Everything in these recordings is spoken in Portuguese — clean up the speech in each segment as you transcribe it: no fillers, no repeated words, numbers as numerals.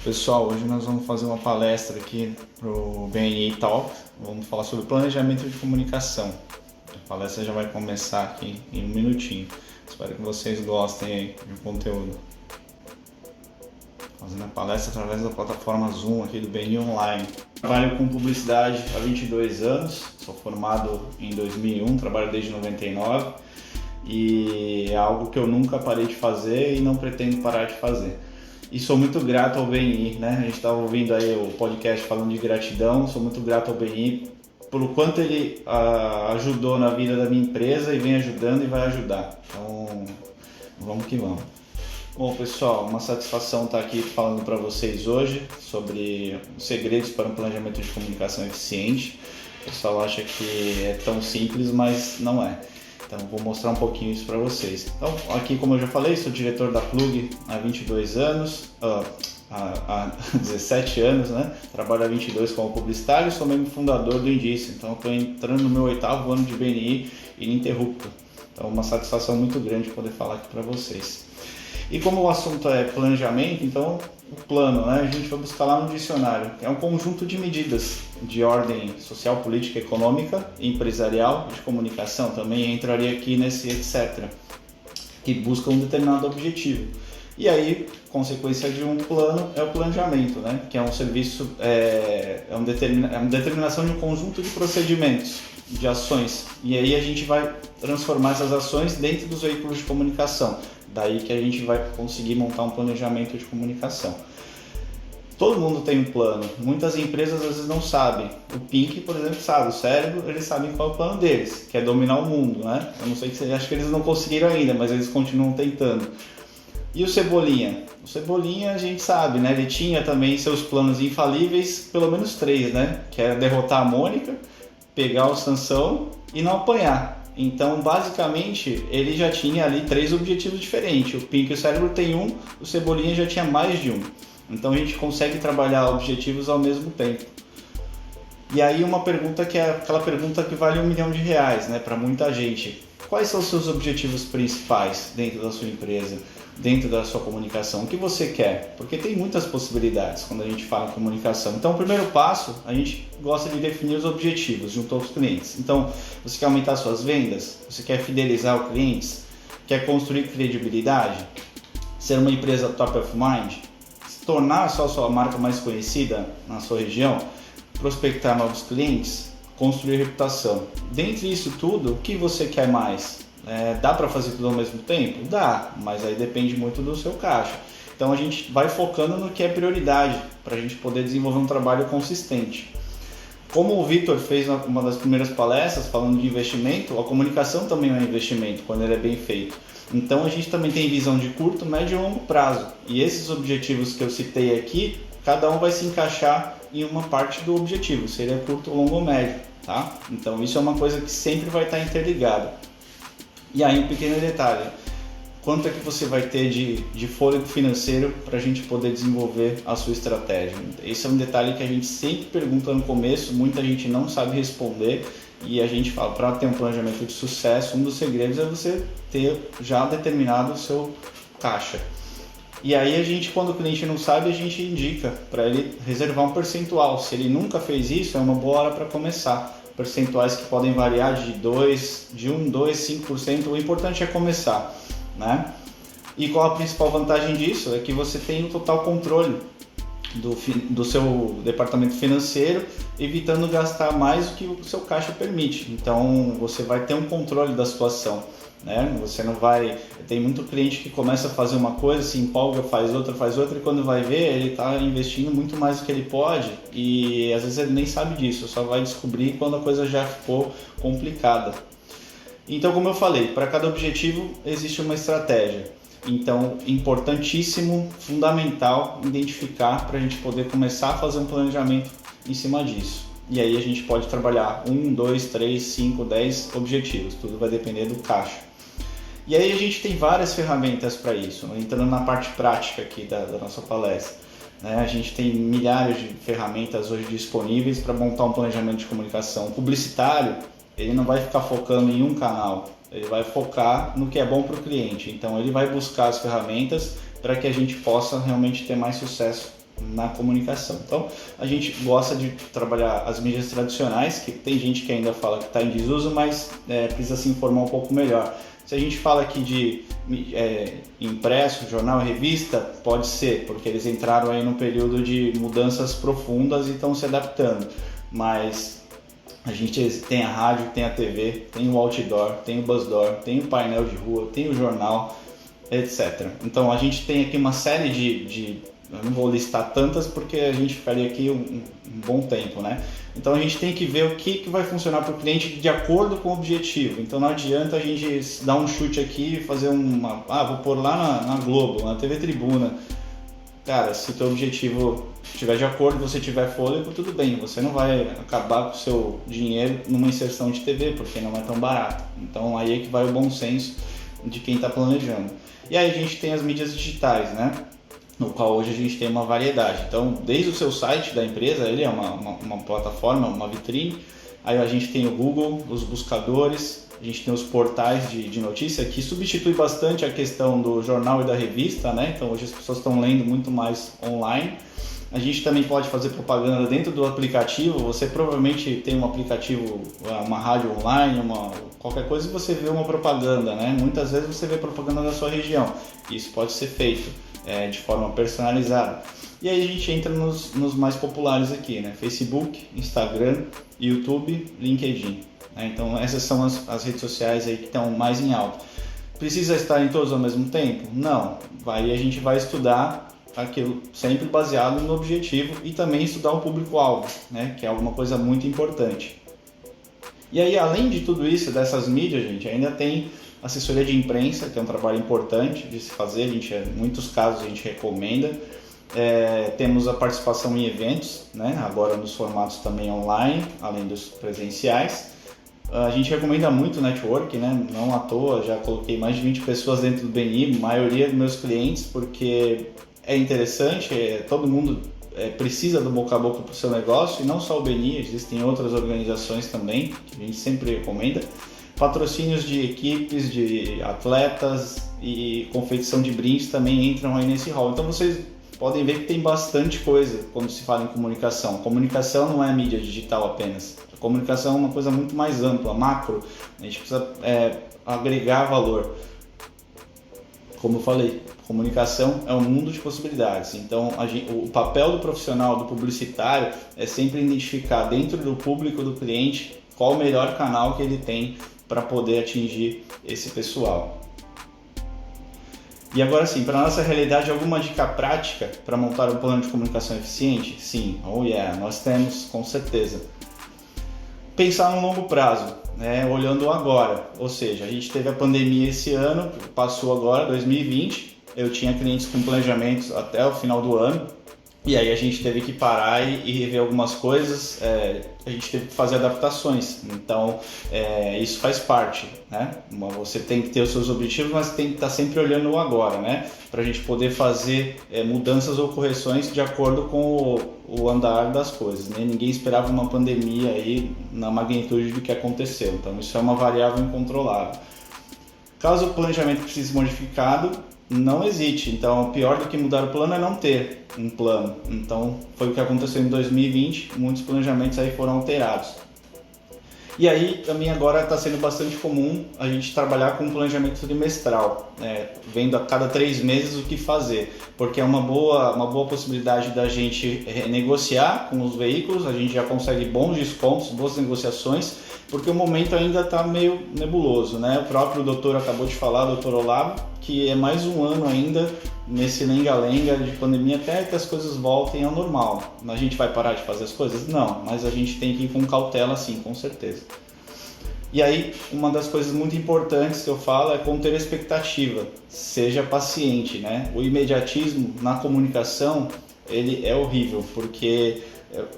Pessoal, hoje nós vamos fazer uma palestra aqui para o BNI Talk. Vamos falar sobre planejamento de comunicação. A palestra já vai começar aqui em um minutinho. Espero que vocês gostem aí do conteúdo. Fazendo a palestra através da plataforma Zoom aqui do BNI Online. Trabalho com publicidade há 22 anos, sou formado em 2001, trabalho desde 99 e é algo que eu nunca parei de fazer e não pretendo parar de fazer. E sou muito grato ao BNI, né? A gente estava ouvindo aí o podcast falando de gratidão, sou muito grato ao BNI pelo quanto ele ajudou na vida da minha empresa e vem ajudando e vai ajudar. Então, vamos que vamos. Bom, pessoal, uma satisfação estar aqui falando para vocês hoje sobre os segredos para um planejamento de comunicação eficiente. O pessoal acha que é tão simples, mas não é. Então, vou mostrar um pouquinho isso para vocês. Então, aqui, como eu já falei, sou diretor da Plug há 22 anos, há 17 anos, né? Trabalho há 22 como publicitário e sou membro fundador do Indício. Então, estou entrando no meu 8º ano de BNI ininterrupto. Então, uma satisfação muito grande poder falar aqui para vocês. E como o assunto é planejamento, então o plano, né, a gente vai buscar lá no dicionário. É um conjunto de medidas de ordem social, política, econômica, empresarial e de comunicação. Também entraria aqui nesse etc. Que busca um determinado objetivo. E aí, consequência de um plano é o planejamento, né, que é um serviço, uma determinação de um conjunto de procedimentos, de ações. E aí a gente vai transformar essas ações dentro dos veículos de comunicação. Daí que a gente vai conseguir montar um planejamento de comunicação. Todo mundo tem um plano. Muitas empresas às vezes não sabem. O Pink, por exemplo, sabe. O Cérebro, eles sabem qual é o plano deles, que é dominar o mundo, né? Eu não sei se acho que eles não conseguiram ainda, mas eles continuam tentando. E o Cebolinha? O Cebolinha a gente sabe, né? Ele tinha também seus planos infalíveis, pelo menos 3, né? Que era derrotar a Mônica, pegar o Sansão e não apanhar. Então, basicamente, ele já tinha ali 3 objetivos diferentes. O Pink e o Cérebro tem um, o Cebolinha já tinha mais de um. Então, a gente consegue trabalhar objetivos ao mesmo tempo. E aí, uma pergunta que é aquela pergunta que vale R$1 milhão, né, para muita gente. Quais são os seus objetivos principais dentro da sua empresa, dentro da sua comunicação? O que você quer? Porque tem muitas possibilidades quando a gente fala em comunicação. Então, o primeiro passo, a gente gosta de definir os objetivos junto aos clientes. Então, você quer aumentar suas vendas? Você quer fidelizar os clientes? Quer construir credibilidade? Ser uma empresa top of mind? Se tornar só a sua marca mais conhecida na sua região? Prospectar novos clientes? Construir reputação. Dentre isso tudo, o que você quer mais? Dá para fazer tudo ao mesmo tempo? Dá, mas aí depende muito do seu caixa. Então a gente vai focando no que é prioridade para a gente poder desenvolver um trabalho consistente. Como o Vitor fez uma das primeiras palestras falando de investimento, a comunicação também é um investimento quando ele é bem feito. Então a gente também tem visão de curto, médio e longo prazo. E esses objetivos que eu citei aqui, cada um vai se encaixar em uma parte do objetivo, seria curto, longo ou médio. Tá? Então isso é uma coisa que sempre vai estar interligada. E aí um pequeno detalhe, quanto é que você vai ter de fôlego financeiro para a gente poder desenvolver a sua estratégia? Esse é um detalhe que a gente sempre pergunta no começo, muita gente não sabe responder e a gente fala, para ter um planejamento de sucesso, um dos segredos é você ter já determinado o seu caixa. E aí a gente, quando o cliente não sabe, a gente indica para ele reservar um percentual. Se ele nunca fez isso, é uma boa hora para começar. Percentuais que podem variar de 1, 2, 5%. O importante é começar, né? E qual a principal vantagem disso? É que você tem o total controle do seu departamento financeiro, evitando gastar mais do que o seu caixa permite. Então você vai ter um controle da situação. Né? Você não vai. Tem muito cliente que começa a fazer uma coisa, se empolga, faz outra, e quando vai ver, ele está investindo muito mais do que ele pode e às vezes ele nem sabe disso, só vai descobrir quando a coisa já ficou complicada. Então, como eu falei, para cada objetivo existe uma estratégia. Então, importantíssimo, fundamental identificar para a gente poder começar a fazer um planejamento em cima disso. E aí a gente pode trabalhar 1, 2, 3, 5, 10 objetivos, tudo vai depender do caixa. E aí a gente tem várias ferramentas para isso, entrando na parte prática aqui da nossa palestra. Né? A gente tem milhares de ferramentas hoje disponíveis para montar um planejamento de comunicação publicitário. ele não vai ficar focando em um canal, ele vai focar no que é bom para o cliente. Então ele vai buscar as ferramentas para que a gente possa realmente ter mais sucesso na comunicação. Então a gente gosta de trabalhar as mídias tradicionais, que tem gente que ainda fala que está em desuso, mas precisa se informar um pouco melhor. Se a gente fala aqui de impresso, jornal, revista, pode ser, porque eles entraram aí num período de mudanças profundas e estão se adaptando, mas a gente tem a rádio, tem a TV, tem o outdoor, tem o buzzdoor, tem o painel de rua, tem o jornal, etc. Então a gente tem aqui uma série de eu não vou listar tantas porque a gente ficaria aqui um bom tempo, né? Então a gente tem que ver o que vai funcionar para o cliente de acordo com o objetivo. Então não adianta a gente dar um chute aqui e fazer vou pôr lá na Globo, na TV Tribuna. Cara, se o teu objetivo estiver de acordo, você tiver fôlego, tudo bem. Você não vai acabar com o seu dinheiro numa inserção de TV, porque não é tão barato. Então aí é que vai o bom senso de quem está planejando. E aí a gente tem as mídias digitais, né? No qual hoje a gente tem uma variedade. Então, desde o seu site da empresa, ele é uma plataforma, uma vitrine. Aí a gente tem o Google, os buscadores, a gente tem os portais de notícia, que substitui bastante a questão do jornal e da revista, né? Então, hoje as pessoas estão lendo muito mais online. A gente também pode fazer propaganda dentro do aplicativo. Você provavelmente tem um aplicativo, uma rádio online, qualquer coisa, e você vê uma propaganda, né? Muitas vezes você vê propaganda da sua região. Isso pode ser feito de forma personalizada. E aí a gente entra nos mais populares aqui, né? Facebook, Instagram, YouTube, LinkedIn. Né? Então essas são as redes sociais aí que estão mais em alta. Precisa estar em todos ao mesmo tempo? Não. Aí a gente vai estudar aquilo sempre baseado no objetivo e também estudar o público-alvo, né? Que é alguma coisa muito importante. E aí, além de tudo isso, dessas mídias, gente, ainda tem assessoria de imprensa, que é um trabalho importante de se fazer, em muitos casos a gente recomenda. Temos a participação em eventos, né? Agora nos formatos também online, além dos presenciais. A gente recomenda muito o network, né? Não à toa, já coloquei mais de 20 pessoas dentro do BNI, maioria dos meus clientes, porque é interessante, todo mundo precisa do boca a boca para o seu negócio, e não só o BNI, existem outras organizações também, que a gente sempre recomenda. Patrocínios de equipes, de atletas e confecção de brindes também entram aí nesse rol. Então vocês podem ver que tem bastante coisa quando se fala em comunicação. Comunicação não é mídia digital apenas. A comunicação é uma coisa muito mais ampla, macro. A gente precisa agregar valor. Como eu falei, comunicação é um mundo de possibilidades. Então o papel do profissional, do publicitário, é sempre identificar dentro do público do cliente qual o melhor canal que ele tem para poder atingir esse pessoal. E agora sim, para a nossa realidade, alguma dica prática para montar um plano de comunicação eficiente? Sim, nós temos, com certeza. Pensar no longo prazo, né? Olhando agora, ou seja, a gente teve a pandemia esse ano, passou agora, 2020, eu tinha clientes com planejamentos até o final do ano, e aí a gente teve que parar e rever algumas coisas, a gente teve que fazer adaptações, então isso faz parte, né? Você tem que ter os seus objetivos, mas tem que estar sempre olhando o agora, né? Para a gente poder fazer mudanças ou correções de acordo com o andar das coisas, né? Ninguém esperava uma pandemia aí na magnitude do que aconteceu, então isso é uma variável incontrolável. Caso o planejamento precise ser modificado, não hesite. Então, pior do que mudar o plano é não ter um plano. Então, foi o que aconteceu em 2020, muitos planejamentos aí foram alterados. E aí, também agora está sendo bastante comum a gente trabalhar com um planejamento trimestral, vendo a cada 3 meses o que fazer, porque é uma boa possibilidade da gente negociar com os veículos, a gente já consegue bons descontos, boas negociações, porque o momento ainda está meio nebuloso, né? O próprio doutor acabou de falar, o doutor Olavo, que é mais um ano ainda nesse lenga-lenga de pandemia até que as coisas voltem ao normal. A gente vai parar de fazer as coisas? Não, mas a gente tem que ir com cautela sim, com certeza. E aí, uma das coisas muito importantes que eu falo é conter a expectativa, seja paciente, né? O imediatismo na comunicação, ele é horrível, porque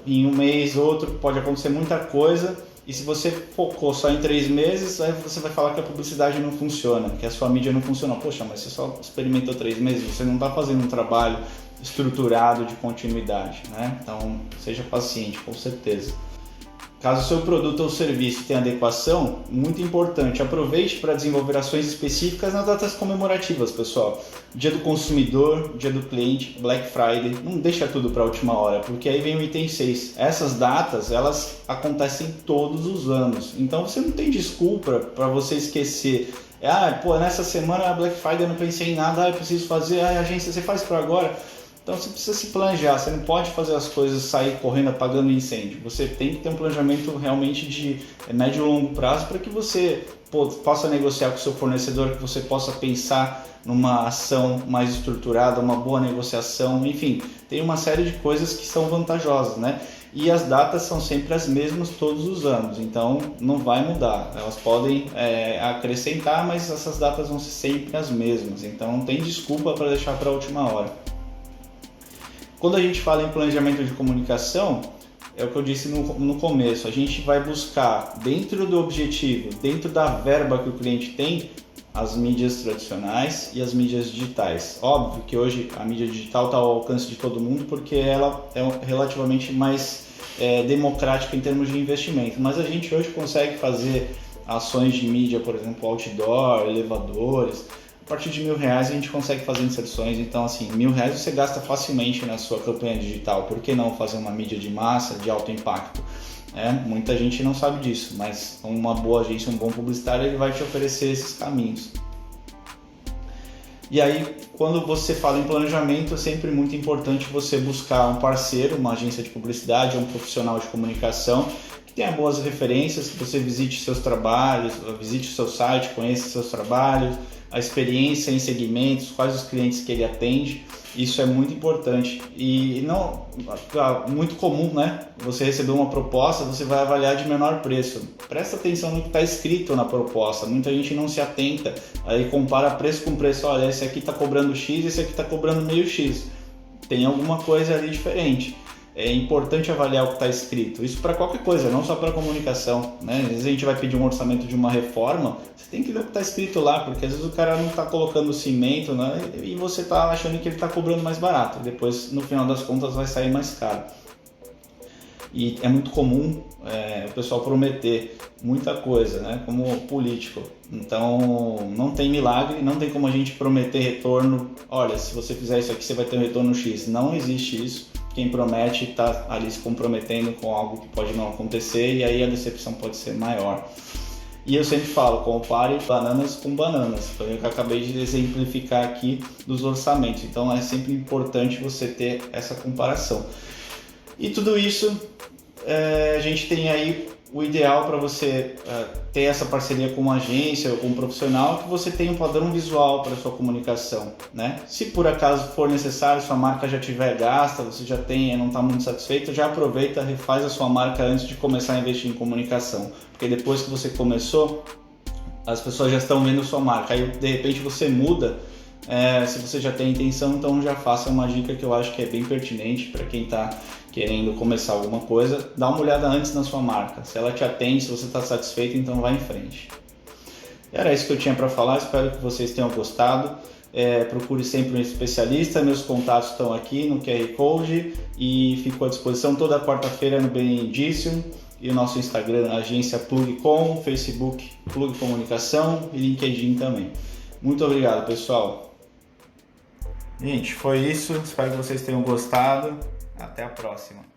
em um mês ou outro pode acontecer muita coisa. E se você focou só em 3 meses, aí você vai falar que a publicidade não funciona, que a sua mídia não funciona. Poxa, mas você só experimentou 3 meses, você não está fazendo um trabalho estruturado de continuidade, né? Então, seja paciente, com certeza. Caso o seu produto ou serviço tenha adequação, muito importante, aproveite para desenvolver ações específicas nas datas comemorativas, pessoal. Dia do consumidor, dia do cliente, Black Friday, não deixa tudo para a última hora, porque aí vem o item 6. Essas datas, elas acontecem todos os anos, então você não tem desculpa para você esquecer. Nessa semana Black Friday eu não pensei em nada, eu preciso fazer, agência, você faz para agora? Então você precisa se planejar, você não pode fazer as coisas sair correndo apagando incêndio. Você tem que ter um planejamento realmente de médio e longo prazo para que você possa negociar com o seu fornecedor, que você possa pensar numa ação mais estruturada, uma boa negociação, enfim, tem uma série de coisas que são vantajosas, né? E as datas são sempre as mesmas todos os anos, então não vai mudar. Elas podem acrescentar, mas essas datas vão ser sempre as mesmas, então não tem desculpa para deixar para a última hora. Quando a gente fala em planejamento de comunicação, é o que eu disse no começo, a gente vai buscar dentro do objetivo, dentro da verba que o cliente tem, as mídias tradicionais e as mídias digitais. Óbvio que hoje a mídia digital está ao alcance de todo mundo porque ela é relativamente mais democrática em termos de investimento, mas a gente hoje consegue fazer ações de mídia, por exemplo, outdoor, elevadores. A partir de R$1.000 a gente consegue fazer inserções, então assim, R$1.000 você gasta facilmente na sua campanha digital. Por que não fazer uma mídia de massa, de alto impacto? Muita gente não sabe disso, mas uma boa agência, um bom publicitário, ele vai te oferecer esses caminhos. E aí, quando você fala em planejamento, é sempre muito importante você buscar um parceiro, uma agência de publicidade, um profissional de comunicação, que tenha boas referências, que você visite seus trabalhos, visite o seu site, conheça seus trabalhos, a experiência em segmentos, quais os clientes que ele atende, isso é muito importante. E não muito comum, né? Você receber uma proposta, você vai avaliar de menor preço. Presta atenção no que está escrito na proposta, muita gente não se atenta, aí compara preço com preço, olha, esse aqui está cobrando X, esse aqui está cobrando meio X, tem alguma coisa ali diferente. É importante avaliar o que está escrito, isso para qualquer coisa, não só para comunicação, né? Às vezes a gente vai pedir um orçamento de uma reforma, você tem que ver o que está escrito lá, porque às vezes o cara não está colocando cimento, né? E você está achando que ele está cobrando mais barato, depois no final das contas vai sair mais caro. E é muito comum o pessoal prometer muita coisa, né? Como político. Então não tem milagre, não tem como a gente prometer retorno. Olha, se você fizer isso aqui você vai ter um retorno X. Não existe isso. Quem promete está ali se comprometendo com algo que pode não acontecer e aí a decepção pode ser maior. E eu sempre falo, compare bananas com bananas, foi o que eu acabei de exemplificar aqui dos orçamentos. Então é sempre importante você ter essa comparação. E tudo isso, a gente tem aí o ideal para você ter essa parceria com uma agência ou com um profissional, que você tenha um padrão visual para a sua comunicação, né? Se por acaso for necessário, sua marca já estiver gasta, você já tem, não está muito satisfeito, já aproveita, refaz a sua marca antes de começar a investir em comunicação, porque depois que você começou, as pessoas já estão vendo a sua marca, aí de repente você muda. Se você já tem intenção, então já faça uma dica que eu acho que é bem pertinente para quem está querendo começar alguma coisa. Dá uma olhada antes na sua marca, se ela te atende, se você está satisfeito, então vai em frente. Era isso que eu tinha para falar, espero que vocês tenham gostado. Procure sempre um especialista, meus contatos estão aqui no QR Code e fico à disposição toda quarta-feira no Bem Indício, e o nosso Instagram, agência Plugcom, Facebook Plug Comunicação e LinkedIn também. Muito obrigado, pessoal. Gente, foi isso. Espero que vocês tenham gostado. Até a próxima.